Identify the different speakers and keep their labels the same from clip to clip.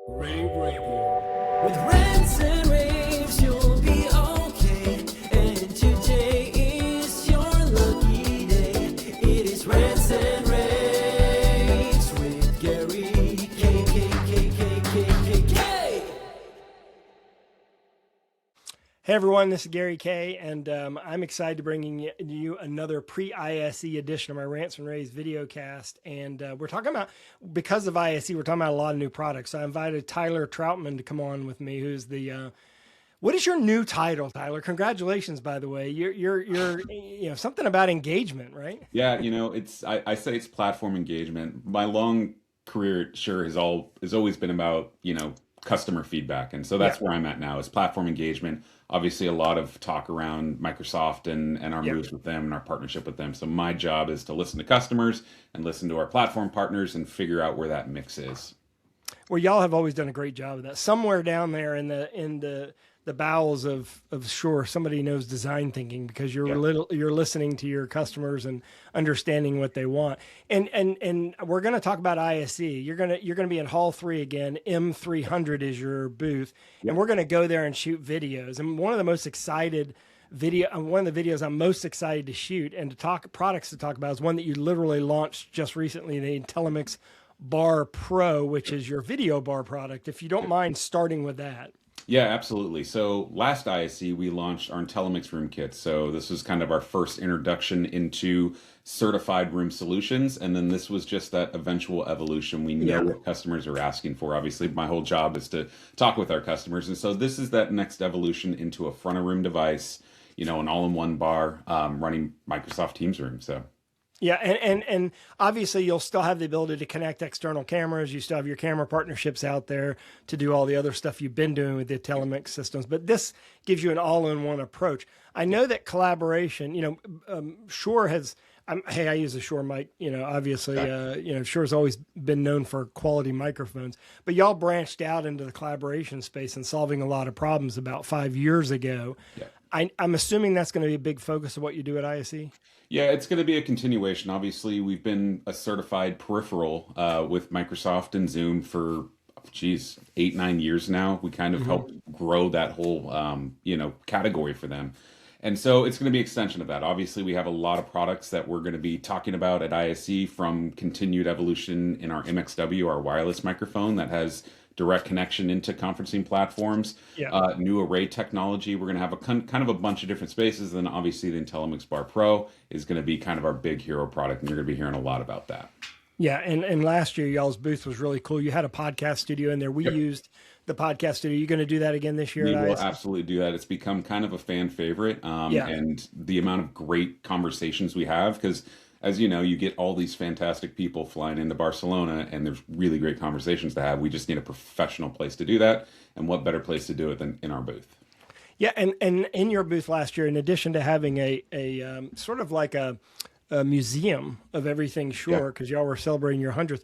Speaker 1: rAVe Radio. With rants and raves, you'll be okay. And today is your lucky day. It is rants and raves with Gary K.
Speaker 2: Hey everyone, this is Gary K, and I'm excited to bring you another pre-ISE edition of my Rants and Raves video cast. And we're talking about, because of ISE, we're talking about a lot of new products. So I invited Tyler Troutman to come on with me, who's the, what is your new title, Tyler? Congratulations, by the way. You're something about engagement, right?
Speaker 3: Yeah, I say it's platform engagement. My long career at Shure has always been about, customer feedback. And so that's where I'm at now, is platform engagement. Obviously a lot of talk around Microsoft and our moves with them and our partnership with them. So my job is to listen to customers and listen to our platform partners and figure out where that mix is.
Speaker 2: Well, y'all have always done a great job of that. Somewhere down there in the bowels of Shure, somebody knows design thinking, because you're listening to your customers and understanding what they want. And we're going to talk about ISE. You're going to be in Hall 3 again. M300 is your booth, and we're going to go there and shoot videos. And one of the videos I'm most excited to shoot and to talk products to talk about is one that you literally launched just recently, the Intellimix Bar Pro, which is your video bar product. If you don't mind starting with that.
Speaker 3: Yeah, absolutely. So last ISE, we launched our Intellimix room kit. So this was kind of our first introduction into certified room solutions. And then this was just that eventual evolution. We know what customers are asking for. Obviously, my whole job is to talk with our customers. And so this is that next evolution into a front of room device, an all-in-one bar running Microsoft Teams room. So.
Speaker 2: Yeah, and obviously you'll still have the ability to connect external cameras. You still have your camera partnerships out there to do all the other stuff you've been doing with the Intellimix systems. But this gives you an all-in-one approach. I know that collaboration, Shure has, I use a Shure mic, obviously, Shure's always been known for quality microphones. But y'all branched out into the collaboration space and solving a lot of problems about 5 years ago. Yeah. I'm assuming that's going to be a big focus of what you do at ISE?
Speaker 3: Yeah, it's going to be a continuation. Obviously, we've been a certified peripheral with Microsoft and Zoom for, 8-9 years now. We kind of helped grow that whole, category for them. And so it's going to be an extension of that. Obviously, we have a lot of products that we're going to be talking about at ISE, from continued evolution in our MXW, our wireless microphone that has direct connection into conferencing platforms, new array technology. We're going to have a kind of a bunch of different spaces. And then obviously the Intellimix Bar Pro is going to be kind of our big hero product, and you're going to be hearing a lot about that.
Speaker 2: Yeah, and last year y'all's booth was really cool. You had a podcast studio in there. We used the podcast studio. You going to do that again this year?
Speaker 3: We will absolutely do that. It's become kind of a fan favorite, and the amount of great conversations we have, because as you know, you get all these fantastic people flying into Barcelona, and there's really great conversations to have. We just need a professional place to do that, and what better place to do it than in our booth?
Speaker 2: Yeah, and in your booth last year, in addition to having a sort of like a museum of everything Shure, because y'all were celebrating your 100th,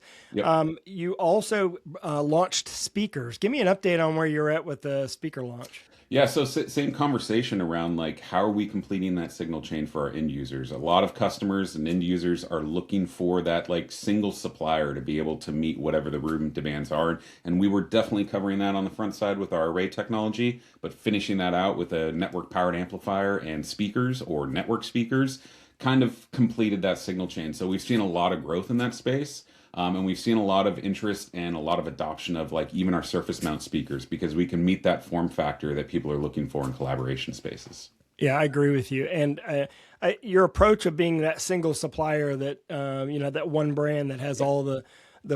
Speaker 2: you also launched speakers. Give me an update on where you're at with the speaker launch.
Speaker 3: Yeah, so same conversation around, like, how are we completing that signal chain for our end users? A lot of customers and end users are looking for that, like, single supplier to be able to meet whatever the room demands are. And we were definitely covering that on the front side with our array technology, but finishing that out with a network powered amplifier and speakers, or network speakers, kind of completed that signal chain. So we've seen a lot of growth in that space. And we've seen a lot of interest and a lot of adoption of, like, even our surface mount speakers, because we can meet that form factor that people are looking for in collaboration spaces.
Speaker 2: Yeah, I agree with you. And your approach of being that single supplier, that, that one brand that has all the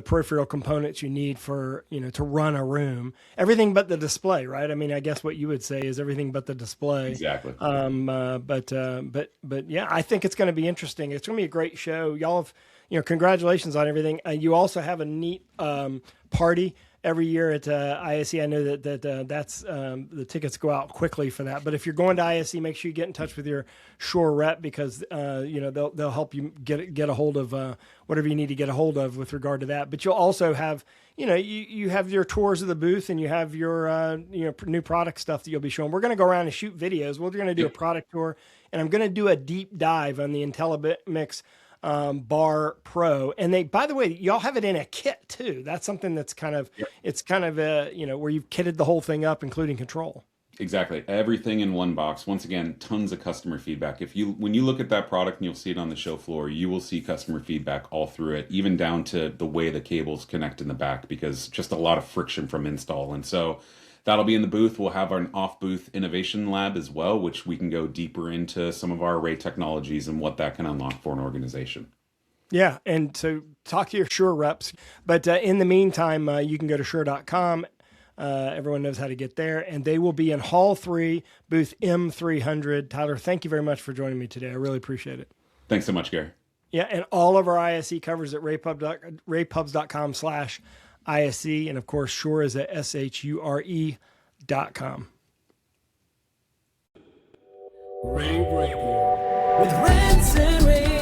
Speaker 2: peripheral components you need for, to run a room, everything but the display, right? I mean, I guess what you would say is everything but the display.
Speaker 3: Exactly.
Speaker 2: But yeah, I think it's going to be interesting. It's going to be a great show. Y'all have, congratulations on everything. You also have a neat party every year at ISE. I know that's the tickets go out quickly for that. But if you're going to ISE, make sure you get in touch with your Shure rep, because they'll help you get a hold of whatever you need to get a hold of with regard to that. But you'll also have you have your tours of the booth, and you have your new product stuff that you'll be showing. We're going to go around and shoot videos. We're going to do a product tour, and I'm going to do a deep dive on the Intellimix Bar Pro. And they, by the way, y'all have it in a kit too. That's something that's kind of, it's kind of, where you've kitted the whole thing up, including control.
Speaker 3: Exactly. Everything in one box. Once again, tons of customer feedback. When you look at that product and you'll see it on the show floor, you will see customer feedback all through it, even down to the way the cables connect in the back, because just a lot of friction from install. And so that'll be in the booth. We'll have an off-booth innovation lab as well, which we can go deeper into some of our array technologies and what that can unlock for an organization.
Speaker 2: Yeah. And so talk to your Shure reps. But in the meantime, you can go to Shure.com. Everyone knows how to get there, and they will be in Hall 3, booth M300. Tyler, thank you very much for joining me today. I really appreciate it.
Speaker 3: Thanks so much, Gary.
Speaker 2: Yeah, and all of our ISE covers at raypubs.com/ISE, and of course, Shure is at SHURE.com.
Speaker 1: Rave Radio with Rants and Raves.